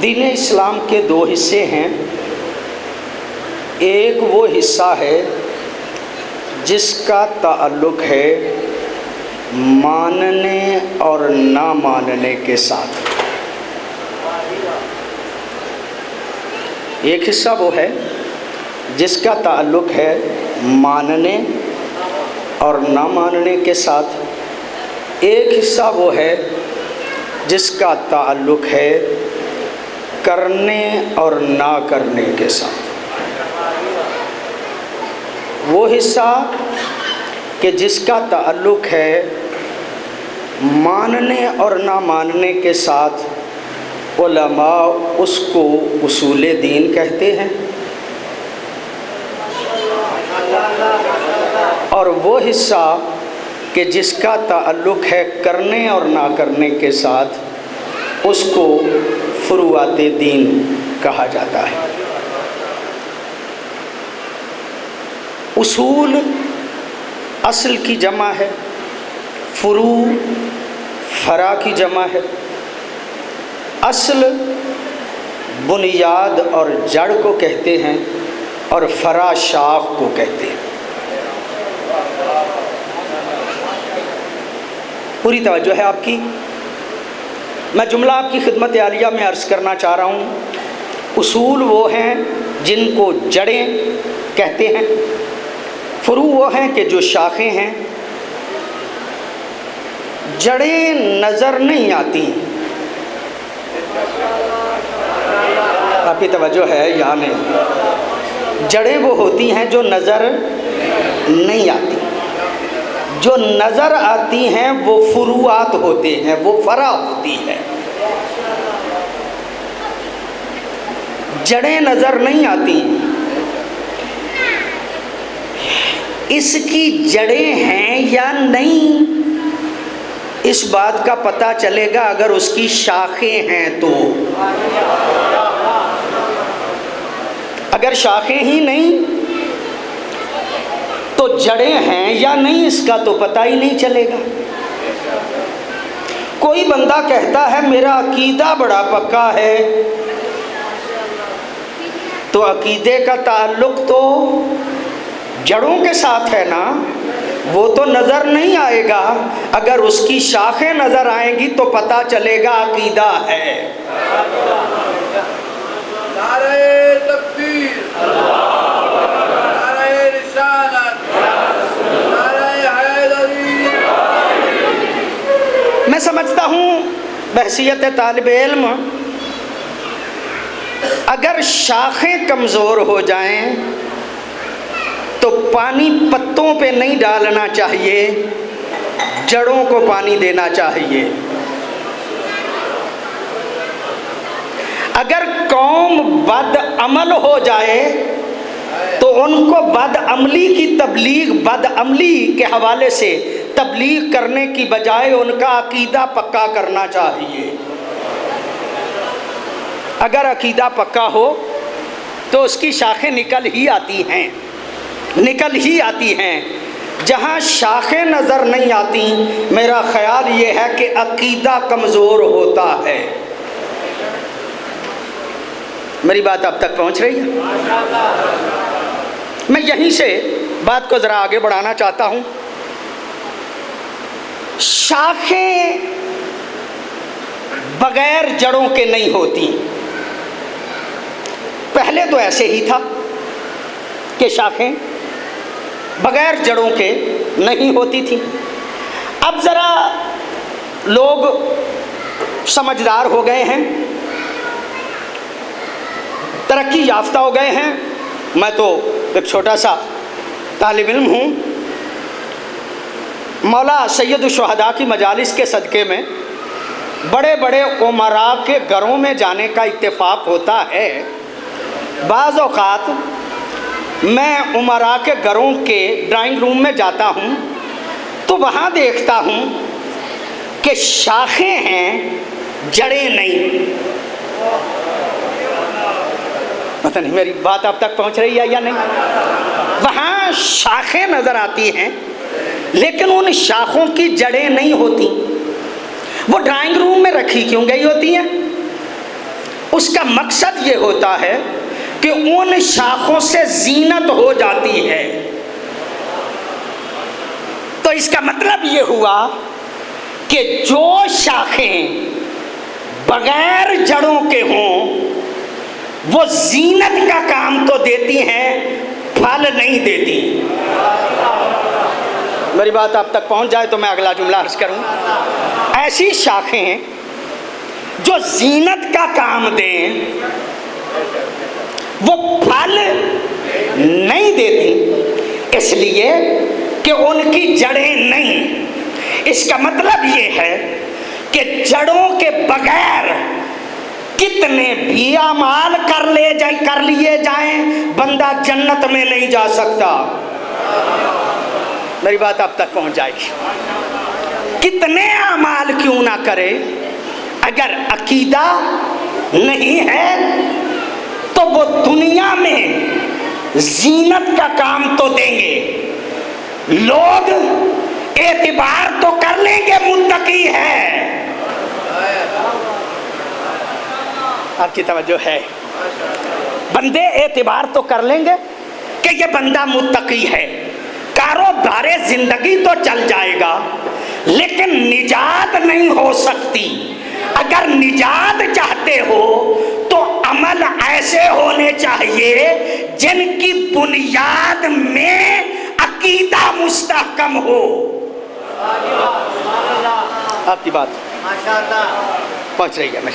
दीन इस्लाम के दो हिस्से हैं। एक वो हिस्सा है जिसका ताल्लुक़ है मानने और ना मानने के साथ। एक हिस्सा वो है जिसका ताल्लुक़ है मानने और ना मानने के साथ। एक हिस्सा वो है जिसका ताल्लुक़ है करने और ना करने के साथ। वो हिस्सा कि जिसका ताल्लुक़ है मानने और ना मानने के साथ, उलमा उसको उसूल दीन कहते हैं। और वो हिस्सा कि जिसका ताल्लुक़ है करने और ना करने के साथ, उसको फ़ुरूआत दीन कहा जाता है। उसूल असल की जमा है, फ़ुरू फ़रा की जमा है। असल बुनियाद और जड़ को कहते हैं और फ़रा शाख को कहते हैं। पूरी तवज्जो है आपकी। मैं जुमला आपकी खिदमत आलिया में अर्ज़ करना चाह रहा हूँ। उसूल वो हैं जिनको जड़ें कहते हैं, फ़ुरू वो हैं कि जो शाखें हैं। जड़ें नज़र नहीं आती, आपकी तवज्जो है यहाँ में। जड़ें वो होती हैं जो नज़र नहीं आती। जो नज़र आती हैं वो फ़ुरूआत होते हैं, वो फ़रा होती है। जड़ें नज़र नहीं आती। इसकी जड़ें हैं या नहीं, इस बात का पता चलेगा अगर उसकी शाखें हैं तो। अगर शाखें ही नहीं तो जड़ें हैं या नहीं इसका तो पता ही नहीं चलेगा। कोई बंदा कहता है मेरा अकीदा बड़ा पक्का है, तो अकीदे का ताल्लुक़ तो जड़ों के साथ है ना, वो तो नज़र नहीं आएगा। अगर उसकी शाखें नज़र आएंगी तो पता चलेगा अकीदा है। नारे तकबीर, नारे रिसालत, नारे हैदरी। मैं समझता हूँ बहसियत तालिब इल्म, अगर शाखें कमज़ोर हो जाएं तो पानी पत्तों पे नहीं डालना चाहिए, जड़ों को पानी देना चाहिए। अगर कौम बदअमल हो जाए तो उनको बदअमली की तबलीग, बदअमली के हवाले से तबलीग करने की बजाय उनका अकीदा पक्का करना चाहिए। अगर अकीदा पक्का हो तो उसकी शाखें निकल ही आती हैं, निकल ही आती हैं। जहाँ शाखें नज़र नहीं आती, मेरा ख़याल ये है कि अकीदा कमज़ोर होता है। मेरी बात अब तक पहुँच रही है? मैं यहीं से बात को ज़रा आगे बढ़ाना चाहता हूँ। शाखें बग़ैर जड़ों के नहीं होती। पहले तो ऐसे ही था कि शाखें बग़ैर जड़ों के नहीं होती थी। अब ज़रा लोग समझदार हो गए हैं, तरक्की याफ्ता हो गए हैं। मैं तो एक छोटा सा तालिब इल्म हूँ। मौला सैयद शुहदा की मजालिस के सदक़े में बड़े बड़े उमरा के घरों में जाने का इत्तेफाक होता है। बाज़ औक़ात मैं उमरा के घरों के ड्राइंग रूम में जाता हूँ तो वहाँ देखता हूँ कि शाखें हैं, जड़ें नहीं। पता नहीं मेरी बात अब तक पहुँच रही है या नहीं। वहाँ शाखें नज़र आती हैं लेकिन उन शाखों की जड़ें नहीं होती। वो ड्राइंग रूम में रखी क्यों गई होती हैं? उसका मकसद ये होता है कि उन शाखों से जीनत हो जाती है। तो इसका मतलब ये हुआ कि जो शाखें बगैर जड़ों के हों वो जीनत का काम तो देती हैं, फल नहीं देती। मेरी बात आप तक पहुंच जाए तो मैं अगला जुमला अर्ज करूं। ऐसी शाखें जो जीनत का काम दें वो फल नहीं देती, इसलिए कि उनकी जड़ें नहीं। इसका मतलब ये है कि जड़ों के बगैर कितने भी अमाल कर लिए जाएं, बंदा जन्नत में नहीं जा सकता। मेरी बात आप तक पहुंच जाएगी। कितने अमाल क्यों ना करे, अगर अकीदा नहीं है तो वो दुनिया में जीनत का काम तो देंगे, लोग एतबार तो कर लेंगे मुत्तकी है। आपकी तवज्जो है? बंदे एतबार तो कर लेंगे कि ये बंदा मुत्तकी है, कारोबारे जिंदगी तो चल जाएगा, लेकिन निजात नहीं हो सकती। अगर निजात चाहते हो तो अमल ऐसे होने चाहिए जिनकी बुनियाद में अकीदा मुस्तहकम हो। आपकी बात पहुंच रही है। मैं